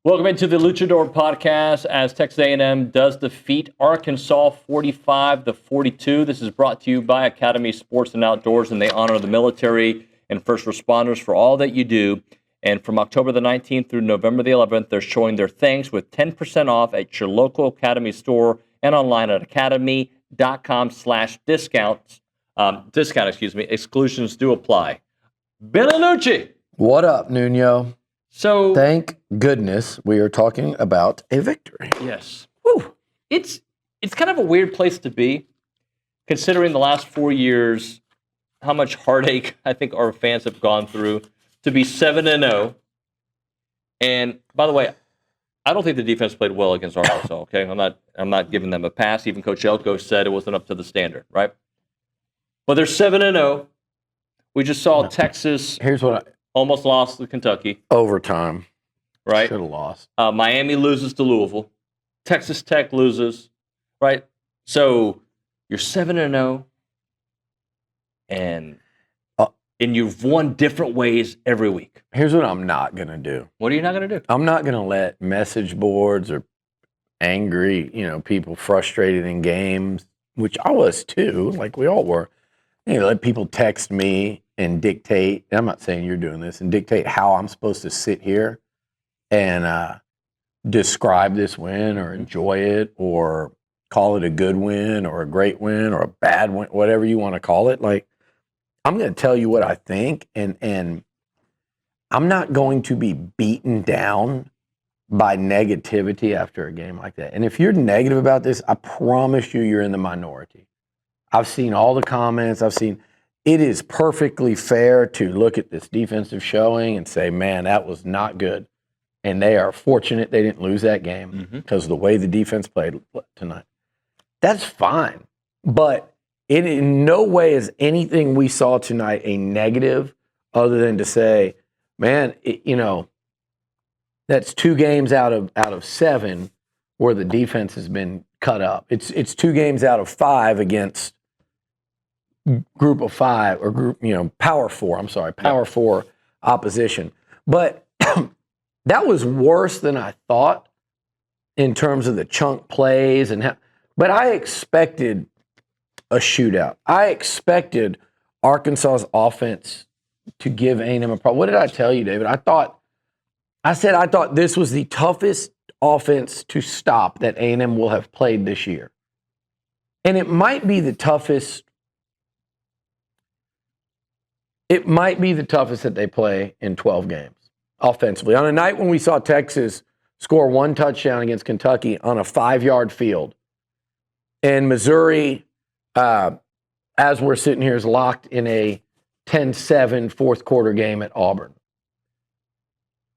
Welcome into the Loochador Podcast as Texas A&M does defeat Arkansas 45-42. This is brought to you by Academy Sports and Outdoors, and they honor the military and first responders for all that you do. And from October the 19th through November the 11th, they're showing their thanks with 10% off at your local Academy store and online at academy.com/discount. Exclusions do apply. Billy Liucci. What up, Nuño? So, thank goodness we are talking about a victory. Yes. Whew. It's kind of a weird place to be, considering the last 4 years, how much heartache I think our fans have gone through to be 7-0. And by the way, I don't think the defense played well against Arkansas. Okay, I'm not giving them a pass. Even Coach Elko said it wasn't up to the standard, right? But they're 7-0. We just saw Texas. Here's what almost lost to Kentucky. Overtime. Right? Should have lost. Miami loses to Louisville. Texas Tech loses. Right? So you're 7-0. And you've won different ways every week. Here's what I'm not going to do. What are you not going to do? I'm not going to let message boards or angry, people frustrated in games, which I was too, like we all were. Let people text me and dictate, I'm not saying you're doing this, and dictate how I'm supposed to sit here and describe this win or enjoy it or call it a good win or a great win or a bad win, whatever you want to call it. Like, I'm going to tell you what I think, and I'm not going to be beaten down by negativity after a game like that. And if you're negative about this, I promise you're in the minority. I've seen all the comments. It is perfectly fair to look at this defensive showing and say, man, that was not good. And they are fortunate they didn't lose that game because of the way the defense played tonight. That's fine. But it in no way is anything we saw tonight a negative other than to say, man, that's 2 games out of 7 where the defense has been cut up. It's 2 games out of 5 against group of 5 or power 4 opposition. But that was worse than I thought in terms of the chunk plays but I expected a shootout. I expected Arkansas's offense to give A&M a problem. What did I tell you, David? I thought this was the toughest offense to stop that A&M will have played this year. And it might be the toughest that they play in 12 games offensively. On a night when we saw Texas score 1 touchdown against Kentucky on a 5-yard field, and Missouri, as we're sitting here, is locked in a 10-7 fourth quarter game at Auburn.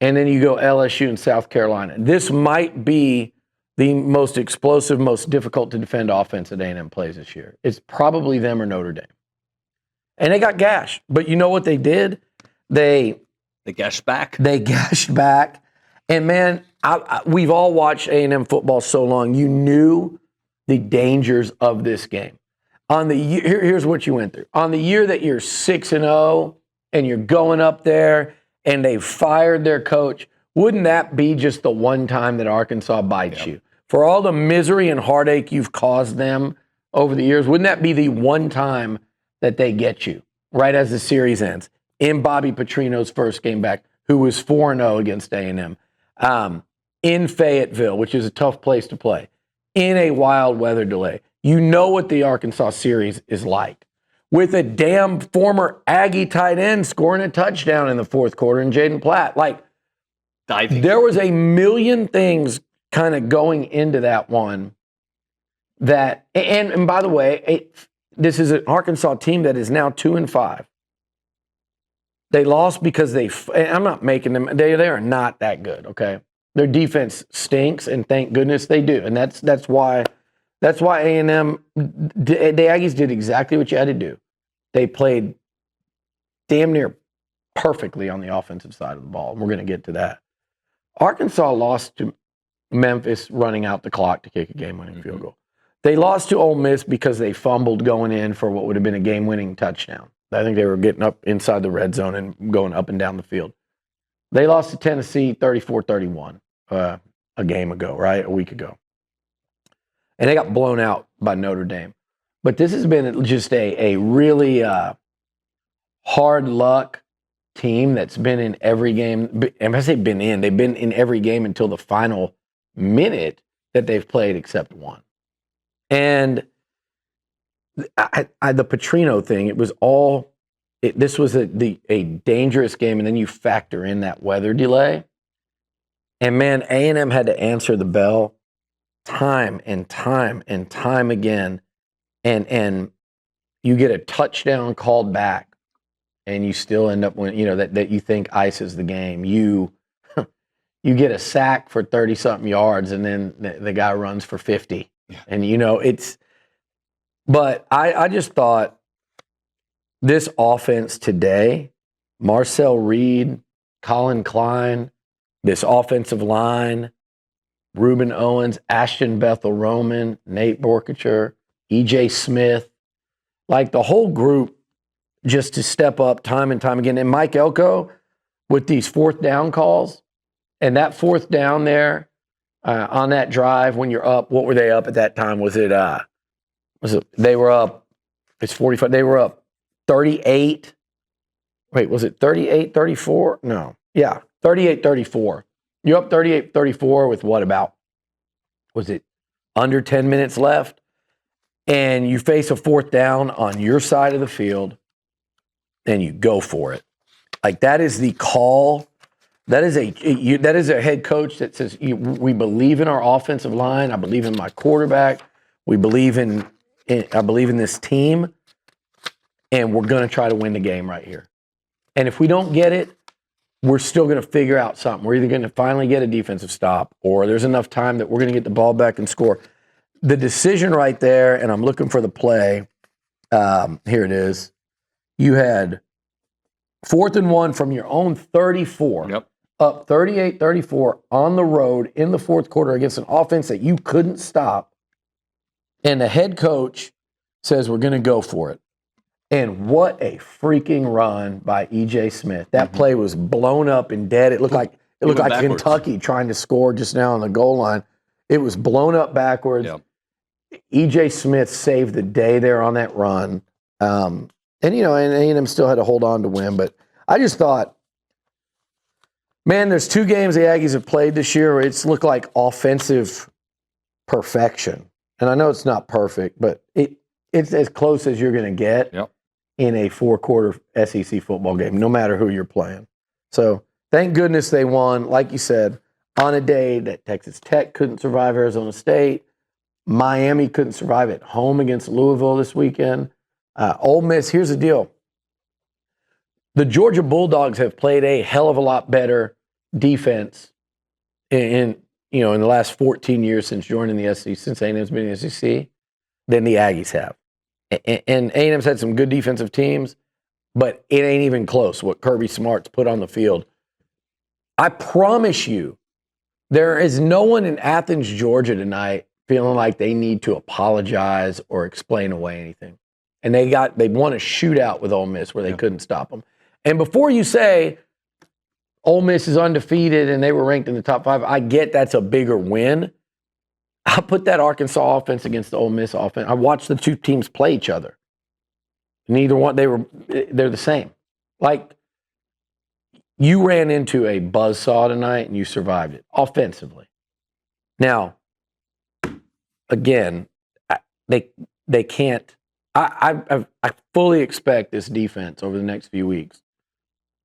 And then you go LSU and South Carolina. This might be the most explosive, most difficult to defend offense that A&M plays this year. It's probably them or Notre Dame. And they got gashed. But you know what they did? They gashed back. They gashed back. And, man, we've all watched A&M football so long. You knew the dangers of this game. Here's what you went through. On the year that you're 6-0 and you're going up there and they fired their coach, wouldn't that be just the one time that Arkansas bites you? For all the misery and heartache you've caused them over the years, wouldn't that be the one time that they get you right as the series ends? In Bobby Petrino's first game back, who was 4-0 against A&M, in Fayetteville, which is a tough place to play, in a wild weather delay. You know what the Arkansas series is like. With a damn former Aggie tight end scoring a touchdown in the fourth quarter in Jaden Platt. Like, there was a million things kind of going into that one that, and by the way, this is an Arkansas team that is now 2-5. They lost because I'm not making them, they are not that good, okay? Their defense stinks, and thank goodness they do. And that's why A&M, the Aggies did exactly what you had to do. They played damn near perfectly on the offensive side of the ball, and we're going to get to that. Arkansas lost to Memphis running out the clock to kick a game-winning field goal. They lost to Ole Miss because they fumbled going in for what would have been a game-winning touchdown. I think they were getting up inside the red zone and going up and down the field. They lost to Tennessee 34-31. a game ago, right? A week ago. And they got blown out by Notre Dame. But this has been just a really hard luck team that's been in every game. And I say they've been in every game until the final minute that they've played except one. And the Petrino thing, it was all, this was a dangerous game, and then you factor in that weather delay. And man, A&M had to answer the bell time and time and time again. And you get a touchdown called back, and you still end up winning, that you think ices the game. You get a sack for 30-something yards, and then the guy runs for 50. Yeah. And, but I just thought this offense today, Marcel Reed, Colin Klein, this offensive line, Reuben Owens, Ashton Bethel-Roman, Nate Borkacher, E.J. Smith, like the whole group just to step up time and time again. And Mike Elko with these fourth down calls, and that fourth down there on that drive when you're up, what were they up at that time? They were up, it's 45, they were up 38. Wait, was it 38-34? No. Yeah, 38-34. You're up 38-34 with what about, was it under 10 minutes left? And you face a fourth down on your side of the field, and you go for it. Like, that is the call. That is a head coach that says, we believe in our offensive line. I believe in my quarterback. I believe in this team, and we're going to try to win the game right here. And if we don't get it, we're still going to figure out something. We're either going to finally get a defensive stop, or there's enough time that we're going to get the ball back and score. The decision right there, and I'm looking for the play. Here it is. You had 4th and 1 from your own 34. Yep. Up 38-34 on the road in the fourth quarter against an offense that you couldn't stop. And the head coach says, we're going to go for it. And what a freaking run by E.J. Smith. That play was blown up and dead. It looked like Kentucky trying to score just now on the goal line. It was blown up backwards. Yep. E.J. Smith saved the day there on that run. And A&M still had to hold on to win. But I just thought, man, there's 2 games the Aggies have played this year where it's looked like offensive perfection. And I know it's not perfect, but it's as close as you're going to get in a 4-quarter SEC football game, no matter who you're playing. So thank goodness they won, like you said, on a day that Texas Tech couldn't survive Arizona State. Miami couldn't survive at home against Louisville this weekend. Ole Miss, here's the deal. The Georgia Bulldogs have played a hell of a lot better defense in the last 14 years since joining the SEC, since A&M's been in the SEC, than the Aggies have. And A&M's had some good defensive teams, but it ain't even close what Kirby Smart's put on the field. I promise you, there is no one in Athens, Georgia tonight feeling like they need to apologize or explain away anything. And they won a shootout with Ole Miss where they couldn't stop them. And before you say Ole Miss is undefeated and they were ranked in the top 5, I get that's a bigger win. I put that Arkansas offense against the Ole Miss offense. I watched the 2 teams play each other. Neither one, they're the same. Like, you ran into a buzzsaw tonight and you survived it offensively. Now, again, they can't. I fully expect this defense over the next few weeks.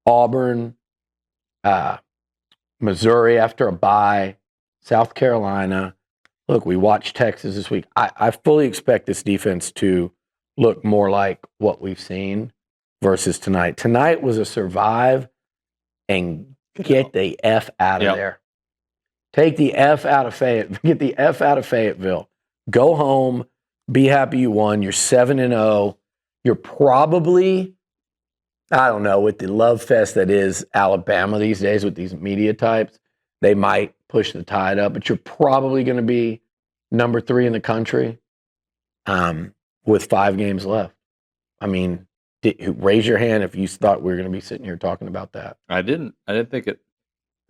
Auburn, Missouri after a bye, South Carolina. Look, we watched Texas this week. I fully expect this defense to look more like what we've seen versus tonight. Tonight was a survive and get the F out of there. Take the F out of Fayetteville. Get the F out of Fayetteville. Go home. Be happy you won. You're 7-0. You're probably, I don't know, with the love fest that is Alabama these days with these media types, they might push the tide up, but you're probably going to be number 3 in the country with 5 games left. I mean, raise your hand if you thought we were going to be sitting here talking about that. I didn't think it.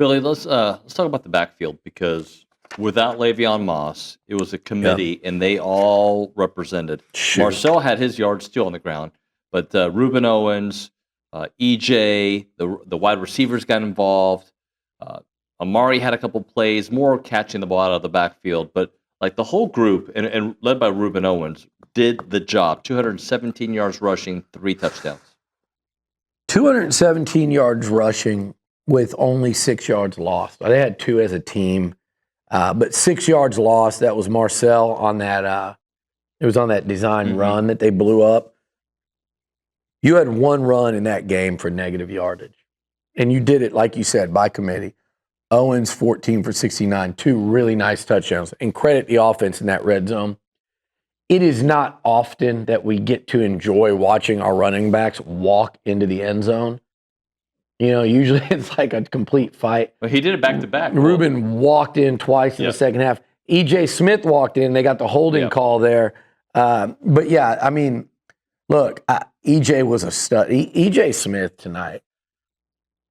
Billy, let's talk about the backfield, because without Le'Veon Moss, it was a committee, and they all represented. Shoot. Marcel had his yards still on the ground, but Reuben Owens, EJ, the wide receivers got involved. Amari had a couple plays, more catching the ball out of the backfield, but like the whole group, and led by Reuben Owens, did the job. 217 yards rushing, 3 touchdowns. 217 yards rushing with only 6 yards lost. They had 2 as a team, but 6 yards lost. That was Marcel on that. It was on that design run that they blew up. You had 1 run in that game for negative yardage, and you did it, like you said, by committee. Owens, 14 for 69, 2 really nice touchdowns. And credit the offense in that red zone. It is not often that we get to enjoy watching our running backs walk into the end zone. Usually it's like a complete fight. But he did it back to back. Reuben walked in twice in the second half. EJ Smith walked in. They got the holding call there. But yeah, I mean, look, EJ was a stud. EJ Smith tonight,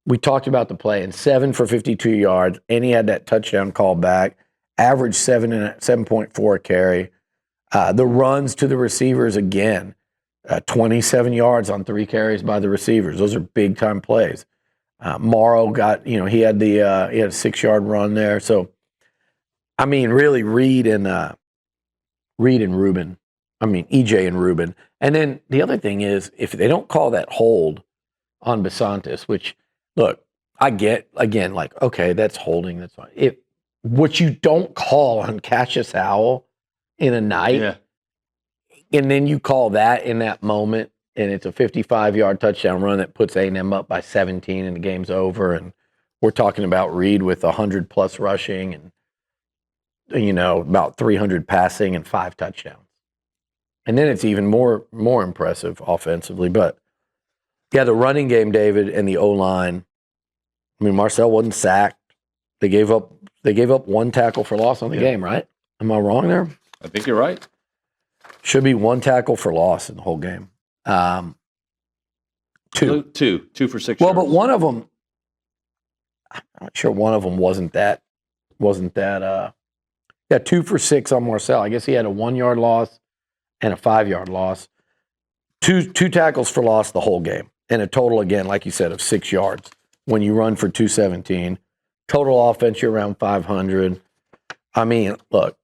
we talked about the play, and 7 for 52 yards, and he had that touchdown call back, average 7.4 a carry. The runs to the receivers again, 27 yards on 3 carries by the receivers. Those are big time plays. Morrow got, he had he had a 6-yard run there. So, I mean, really Reed and Reuben. I mean, EJ and Reuben. And then the other thing is, if they don't call that hold on Basantis, which, look, I get, again, like, okay, that's holding, that's fine. What you don't call on Cassius Howell in a night, and then you call that in that moment, and it's a 55-yard touchdown run that puts A&M up by 17, and the game's over, and we're talking about Reed with 100-plus rushing and, about 300 passing and 5 touchdowns. And then it's even more impressive offensively. But, yeah, the running game, David, and the O-line, I mean, Marcel wasn't sacked. They gave up 1 tackle for loss on the game, right? Am I wrong there? I think you're right. Should be 1 tackle for loss in the whole game. 2. 2 for 6 Well, yards. but one of them, I'm not sure one of them wasn't that, 2 for 6 on Marcel. I guess he had a 1-yard loss and a 5-yard loss. Two tackles for loss the whole game. And a total, again, like you said, of 6 yards. When you run for 217, total offense, you're around 500. I mean, look,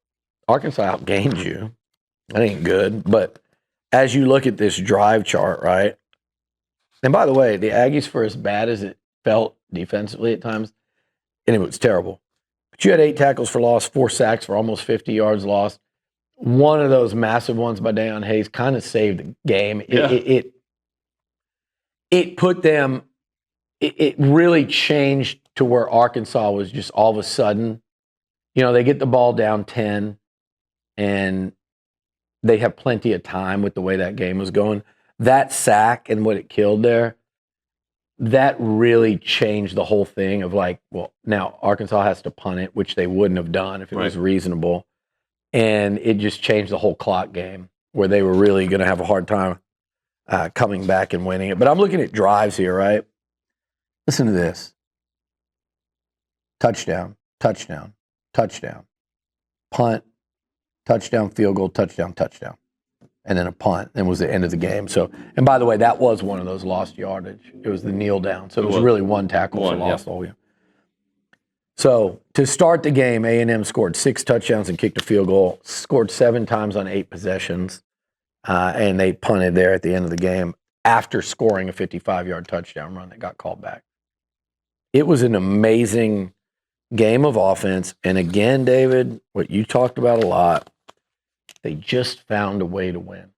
Arkansas outgained you. That ain't good. But as you look at this drive chart, right? And by the way, the Aggies, for as bad as it felt defensively at times, and it was terrible, but you had 8 tackles for loss, 4 sacks for almost 50 yards lost. One of those massive ones by Deion Hayes kind of saved the game. It put them, it really changed to where Arkansas was just all of a sudden, they get the ball down 10 and they have plenty of time with the way that game was going. That sack and what it killed there, that really changed the whole thing of like, well, now Arkansas has to punt it, which they wouldn't have done if it was reasonable. And it just changed the whole clock game where they were really going to have a hard time coming back and winning it. But I'm looking at drives here, right? Listen to this. Touchdown, touchdown, touchdown, punt, touchdown, field goal, touchdown, touchdown. And then a punt, and was the end of the game. So, and by the way, that was one of those lost yardage. It was the kneel down. So it was really 1 tackle for lost all game. So to start the game, A&M scored 6 touchdowns and kicked a field goal, scored 7 times on 8 possessions, and they punted there at the end of the game after scoring a 55-yard touchdown run that got called back. It was an amazing game of offense. And again, David, what you talked about a lot, they just found a way to win.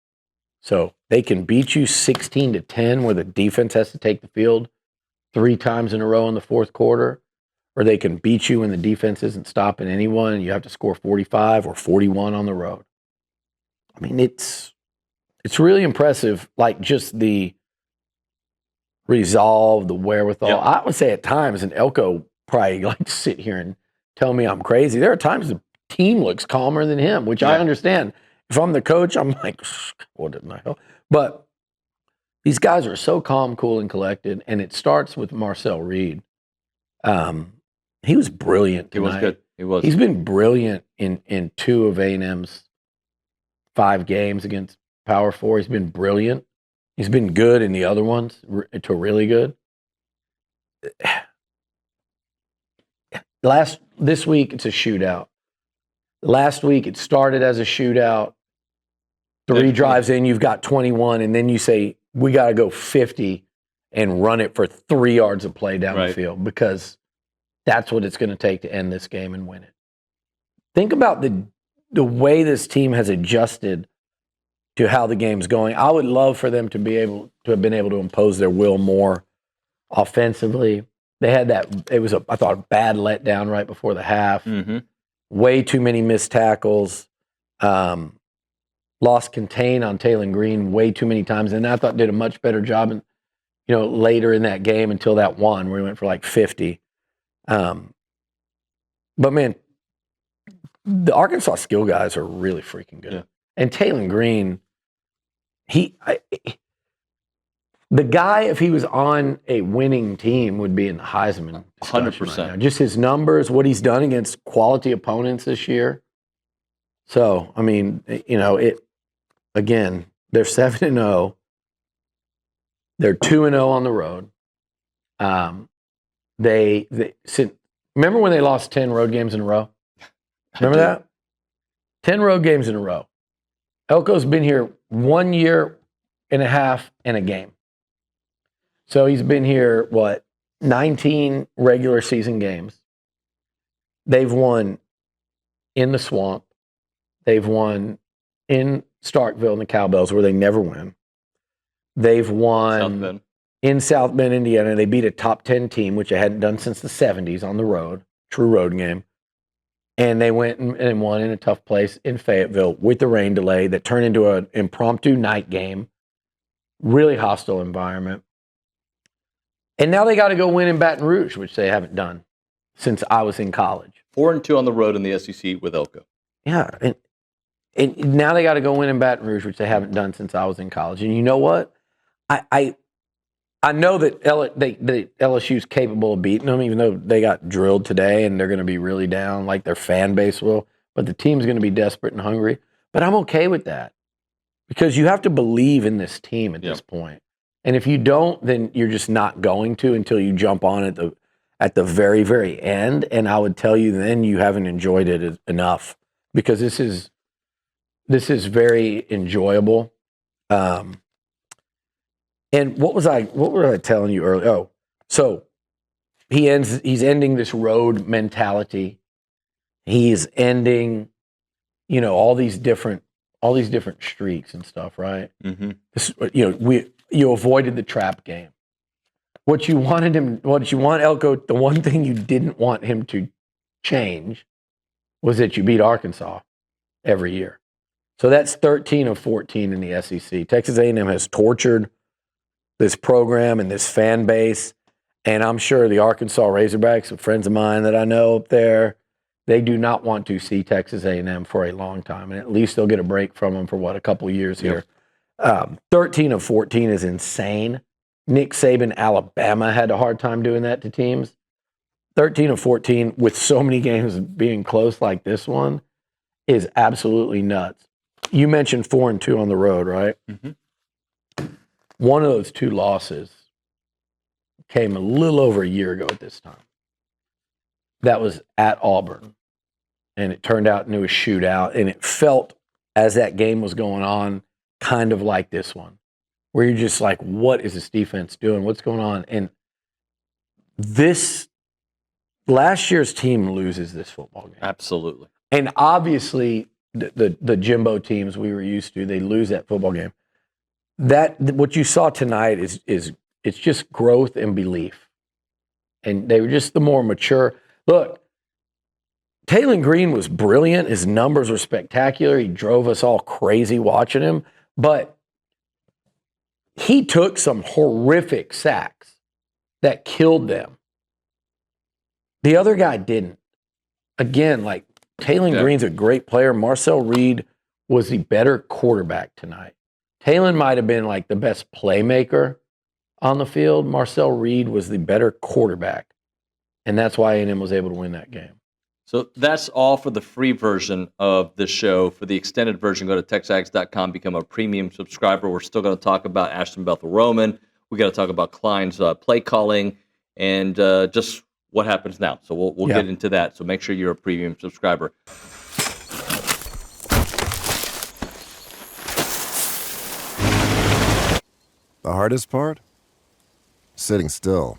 So they can beat you 16-10 where the defense has to take the field 3 times in a row in the fourth quarter, or they can beat you when the defense isn't stopping anyone and you have to score 45 or 41 on the road. I mean, it's really impressive, like just the resolve, the wherewithal. Yep. I would say at times, and Elko probably like to sit here and tell me I'm crazy. There are times the team looks calmer than him, which I understand. If I'm the coach, I'm like, what in the hell? But these guys are so calm, cool, and collected, and it starts with Marcel Reed. He was brilliant tonight. He was good. He was. He's been brilliant in 2 of A&M's 5 games against Power 4. He's been brilliant. He's been good in the other ones, to really good. This week, it's a shootout. Last week, it started as a shootout. 3 drives in, you've got 21, and then you say, we got to go 50 and run it for 3 yards of play down the field, because that's what it's going to take to end this game and win it. Think about the way this team has adjusted to how the game's going. I would love for them to have been able to impose their will more offensively. They had that, it was I thought, a bad letdown right before the half. Mm-hmm. Way too many missed tackles. Lost contain on Taylor Green way too many times, and I thought did a much better job later in that game until that one where he went for like 50. But man, the Arkansas skill guys are really freaking good. Yeah. And Taylor Green, the guy, if he was on a winning team, would be in the Heisman. 100%. Right, just his numbers, what he's done against quality opponents this year. So, I mean, again, they're 7-0. They're 2-0 on the road. Remember when they lost 10 road games in a row? Remember that? 10 road games in a row. Elko's been here 1 year and a half and a game. So he's been here, 19 regular season games. They've won in the Swamp. They've won in Starkville and the Cowbells, where they never win. They've won in South Bend, Indiana. They beat a top 10 team, which they hadn't done since the 70s on the road, true road game. And they went and won in a tough place in Fayetteville with the rain delay that turned into an impromptu night game. Really hostile environment. And now they got to go win in Baton Rouge, which they haven't done since I was in college. 4-2 on the road in the SEC with Elko. Yeah, and now they got to go win in Baton Rouge, which they haven't done since I was in college. And you know what? I know that LSU's capable of beating them, even though they got drilled today and they're going to be really down, like their fan base will. But the team's going to be desperate and hungry. But I'm okay with that, because you have to believe in this team at this point. And if you don't, then you're just not going to until you jump on at the very, very end. And I would tell you then you haven't enjoyed it enough, because this is very enjoyable. And what was I telling you earlier? Oh, so he's ending this road mentality. He's ending, all these different streaks and stuff, right? Mm-hmm. You avoided the trap game. What you want Elko, the one thing you didn't want him to change was that you beat Arkansas every year. So that's 13 of 14 in the SEC. Texas A&M has tortured this program and this fan base, and I'm sure the Arkansas Razorbacks, friends of mine that I know up there, they do not want to see Texas A&M for a long time, and at least they'll get a break from them for a couple of years here. 13 of 14 is insane. Nick Saban, Alabama, had a hard time doing that to teams. 13 of 14 with so many games being close like this one is absolutely nuts. You mentioned 4-2 on the road, right? Mm-hmm. One of those 2 losses came a little over a year ago at this time. That was at Auburn, and it turned out into a shootout, and it felt, as that game was going on, kind of like this one, where you're just like, what is this defense doing? What's going on? And last year's team loses this football game. Absolutely. And obviously, the Jimbo teams we were used to, they lose that football game. What you saw tonight is it's just growth and belief. And they were just the more mature. Look, Taylor Green was brilliant. His numbers were spectacular. He drove us all crazy watching him. But he took some horrific sacks that killed them. The other guy didn't. Again, Taylor Green's a great player. Marcel Reed was the better quarterback tonight. Taylor might have been the best playmaker on the field. Marcel Reed was the better quarterback. And that's why A&M was able to win that game. So that's all for the free version of the show. For the extended version, go to texags.com, become a premium subscriber. We're still going to talk about Ashton Bethel-Roman. We got to talk about Klein's play calling and just what happens now. So we'll get into that. So make sure you're a premium subscriber. The hardest part? Sitting still.